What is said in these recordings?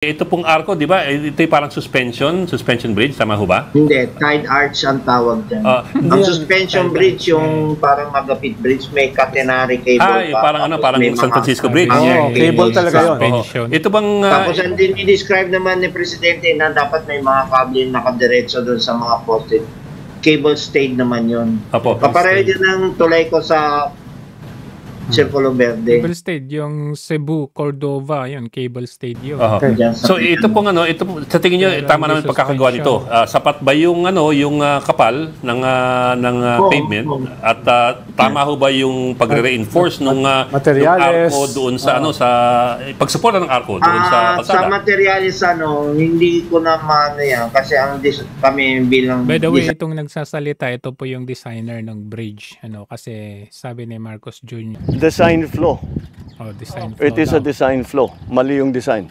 Ito pong arko, di ba? Ito yung parang suspension bridge, tama ho ba? Hindi, tide arch ang tawag dyan. Ang suspension bridge, yung parang magapit bridge, may catenary cable pa. Parang parang San Francisco Bridge. Cable talaga yun. Ito bang... Tapos ang describe naman ni Presidente na dapat may mga kable nakadiretso doon sa mga poste. Cable stayed naman yun. Kapareho din ang tulay ko sa Circulo Verde. Cable stayed, yung Cebu, Cordova, yun, cable stayed yun. So ito pong sa tingin niyo tama naman pagkakagawa nito. Sapat ba yung yung kapal ng pavement at tama ho ba yung pagre-reinforce nung materials arko doon sa sa pagsuporta ng arko doon sa kalsada? Sa materials hindi ko na yan kasi kami bilang by the way, itong nagsasalita, ito po yung designer ng bridge, kasi sabi ni Marcos Jr. Design flaw. Design flaw. It is a design flaw. Mali yung design.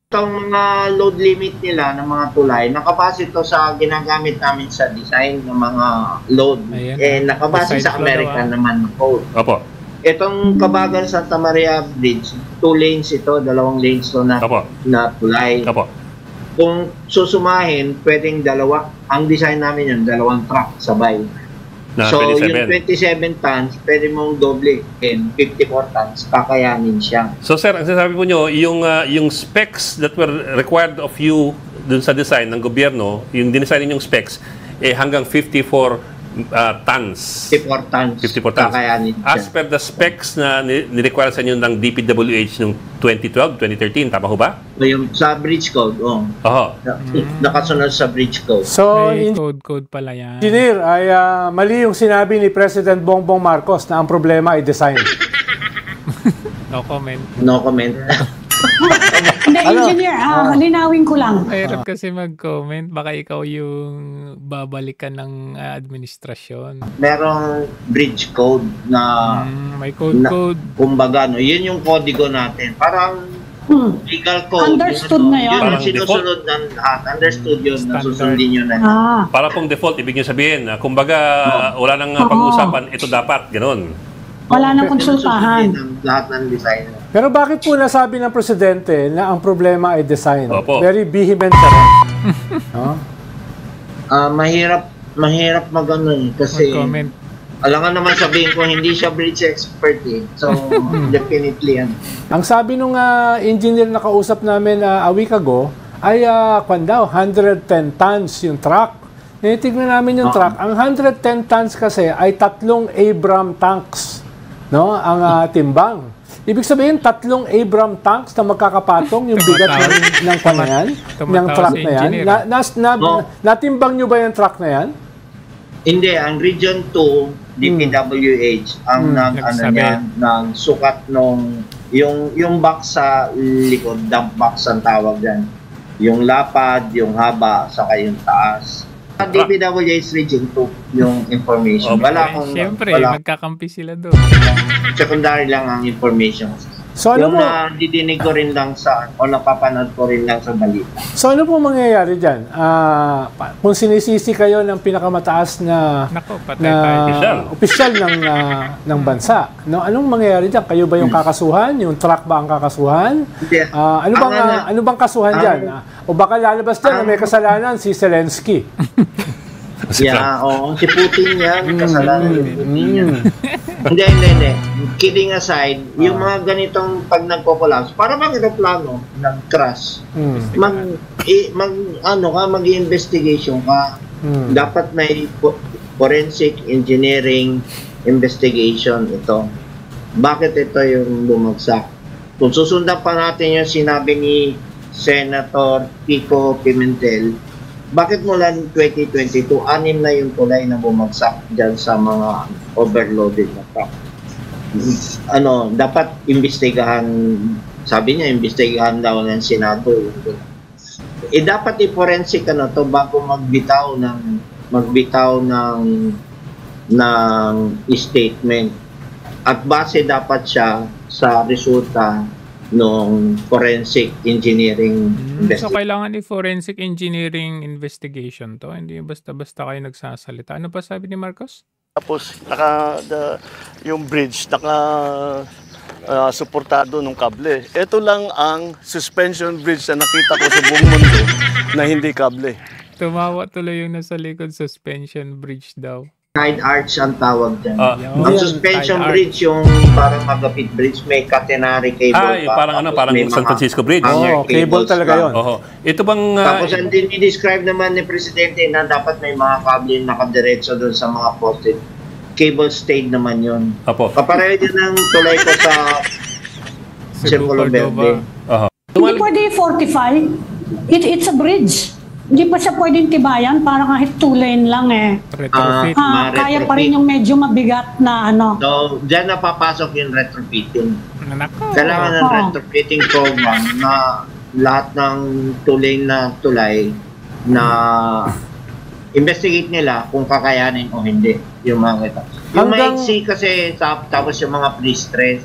Itong mga load limit nila ng mga tulay, nakabase ito sa ginagamit namin sa design ng mga load. Nakabase sa American naman ng code. Itong Kabagan Santa Maria Bridge, 2 lanes ito, 2 lanes ito na tulay. Kung susumahin, pwedeng dalawa. Ang design namin yun, 2 truck sabay. So, 27. yung 27 tons, pwede mong doble in 54 tons, kakayanin siya. So, sir, ang sasabi po nyo, yung specs that were required of you dun sa design ng gobyerno, yung dinesign yung specs, hanggang 54 tons. 54 tons. 54 tons. Kakayanin siya. As per the specs na nirequire sa inyo ng DPWH noong 2012, 2013, tama ho ba? Yung sa bridge code, nakasunod sa bridge code. So, code pala yan. Engineer, ay mali yung sinabi ni President Bongbong Marcos na ang problema ay design. No comment. No comment. Hindi, engineer, linawin ko lang. Mahirap kasi mag-comment. Baka ikaw yung babalikan ng administrasyon. Merong bridge code na... may code. Kumbaga, yun yung kodigo natin. Parang legal code. Understood na yun. Yun ang sinusunod ng lahat. Understood yun. Nasusundin yun na. Para pong default, ibig nyo sabihin, kumbaga, wala nang pag-uusapan, ito dapat, ganun. Wala nang konsultahan. Lahat ng design. Pero bakit po nasabi ng Presidente na ang problema ay design? Very vehement ka rin. Mahirap kasi alangan naman sabihin ko hindi siya bridge expert So definitely yan. Ang sabi nung engineer na kausap namin a week ago ay 110 tons yung truck. Tingnan namin yung truck. Ang 110 tons kasi ay 3 Abram tanks. Ang timbang. Ibig sabihin, 3 Abram tanks na magkakapatong yung bigat ng truck na yan. Natimbang nyo ba yung truck na yan? Hindi, ang Region 2, DPWH, ang ng sukat nung yung box sa likod, dump box ang tawag yan. Yung lapad, yung haba, saka yung taas. DPWH Region 2 yung information. Siyempre, magkakampi sila doon. Secondary lang ang information. So, yung nadidinig ko rin lang o napapanood ko rin lang sa balita. So ano po mangyayari dyan? Kung sinisisi kayo ng pinakamataas na opisyal ng bansa, anong mangyayari dyan? Kayo ba yung kakasuhan? Yung truck ba ang kakasuhan? Ano bang kasuhan dyan? O baka lalabas dyan na may kasalanan si Zelensky? Si Putin yan, kasalanan yung Putin yan. Hindi. Kidding aside, yung mga ganitong pag nagko-collapse, para bang aeroplano nag-crash, mag-investigation ka. Dapat may forensic engineering investigation ito. Bakit ito yung bumagsak? Kung susundan pa natin yung sinabi ni Senator Kiko Pimentel, bakit mula 2022, 6 na yung tulay na bumagsak dyan sa mga overloaded na truck? Dapat imbestigahan, sabi niya, imbestigahan daw ng Senado. Dapat i-forensic to bago magbitaw ng statement. At base dapat siya sa resulta ng forensic engineering investigation. So, kailangan i-forensic engineering investigation to? Hindi basta-basta kayo nagsasalita. Ano pa sabi ni Marcos? Tapos, yung bridge, suportado ng kable. Ito lang ang suspension bridge na nakita ko sa buong mundo na hindi kable. Tumawa tuloy yung nasa likod, suspension bridge daw. Side arch ang tawag dyan. Ang suspension side bridge, yung parang magapit bridge, may catenary cable pa. Parang parang San Francisco Bridge. Cable talaga yun. Ito bang... Tapos ang describe naman ni Presidente na dapat may mga kable nakadiretso doon sa mga poste. Cable stayed naman yun. Kapareho din ang tulay ko sa Circulo Verde. Hindi pwede fortify. It's a bridge. Hindi pa siya pwedeng tibayan. Parang kahit 2 lane lang eh. Retrofit. Kaya pa rin yung medyo mabigat na ano. So, dyan napapasok yung retrofitting. Nako. Kailangan ng retrofitting program na lahat ng 2 lane na tulay na investigate nila kung kakayanin o hindi yung mga ito. Yung maiksi kasi tapos yung mga pre-stress,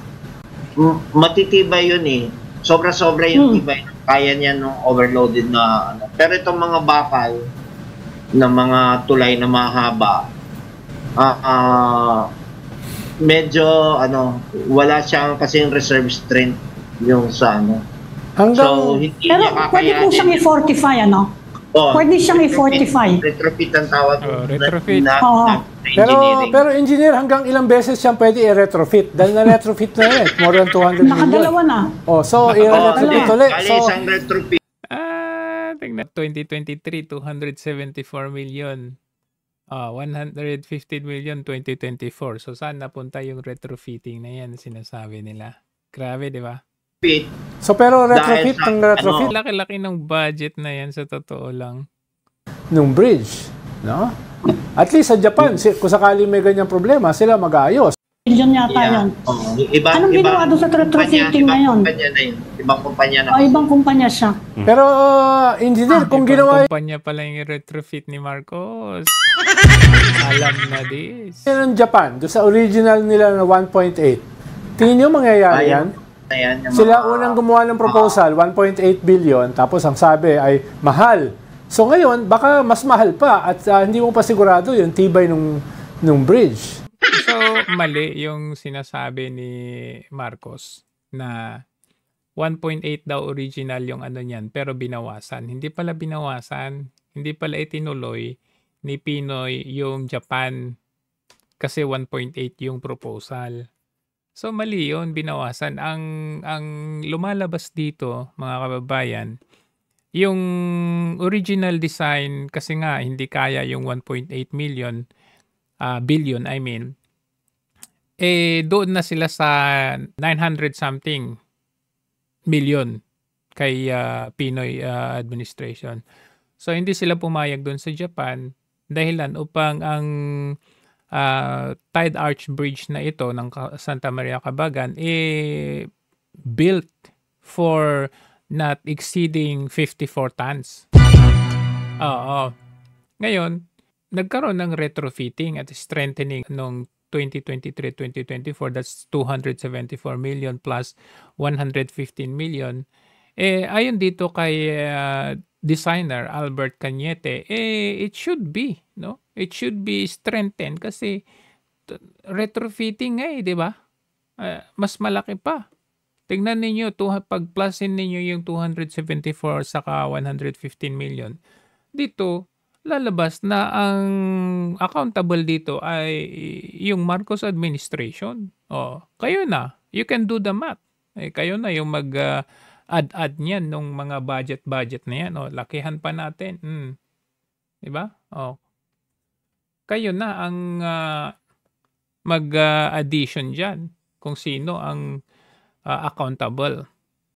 matitibay yun eh. Sobra-sobra yung tibay. Kaya niya nung overloaded na ano. Pero itong mga bakal na mga tulay na mahaba, medyo wala siyang kasing reserve strength yung sa ano. So, hindi pero niya pwede po siyang i-fortify, ano? Pwede siyang i-fortify. Retrofit ang tawag. Retrofit. Pero engineer, hanggang ilang beses siyang pwede i-retrofit? Dahil na-retrofit na yun. More than 200 million. Nakadalawa na. So, i-retrofit ulit. Kali isang retrofit. Tingnan. 2023, 274 million. 115 million 2024. So, saan napunta yung retrofitting na yan sinasabi nila? Grabe, di ba? So, pero retrofit ng retrofit. Laki-laki ng budget na yan sa totoo lang. Nung bridge, no? At least sa Japan, kung sakali may ganyang problema, sila mag-aayos. Billion yata yun. Anong ginawa doon sa retrofitting ngayon? Ibang kumpanya na. Ibang kumpanya siya. Pero, engineer, kung ginawa kumpanya pala yung retrofit ni Marcos. Alam na this. Yan ang Japan, doon sa original nila na 1.8. Tingin nyo mangyayari yan? Sila unang gumawa ng proposal, 1.8 billion, tapos ang sabi ay mahal. So ngayon, baka mas mahal pa at hindi mo pa sigurado yung tibay nung bridge. So, mali yung sinasabi ni Marcos na 1.8 daw original yung ano niyan, pero binawasan. Hindi pala binawasan, hindi pala itinuloy ni Pinoy yung Japan kasi 1.8 yung proposal. So mali yun, binawasan. Ang lumalabas dito, mga kababayan, yung original design kasi nga hindi kaya yung 1.8 billion, doon na sila sa 900 something million kay Pinoy administration. So hindi sila pumayag doon sa Japan dahilan upang ang Tide Arch Bridge na ito ng Santa Maria Cabagan built for not exceeding 54 tons. Ngayon, nagkaroon ng retrofitting at strengthening noong 2023-2024. That's 274 million plus 115 million. Ayon dito kay designer Albert Cañete, it should be, no? It should be strengthened kasi retrofitting nga di ba? Mas malaki pa. Tingnan ninyo, pag-plusin ninyo yung 274 saka 115 million. Dito, lalabas na ang accountable dito ay yung Marcos administration. Kayo na. You can do the math. Kayo na yung add niyan nung mga budget na yan. Lakihan pa natin. Diba? Kayo na ang mag-addition dyan kung sino ang accountable.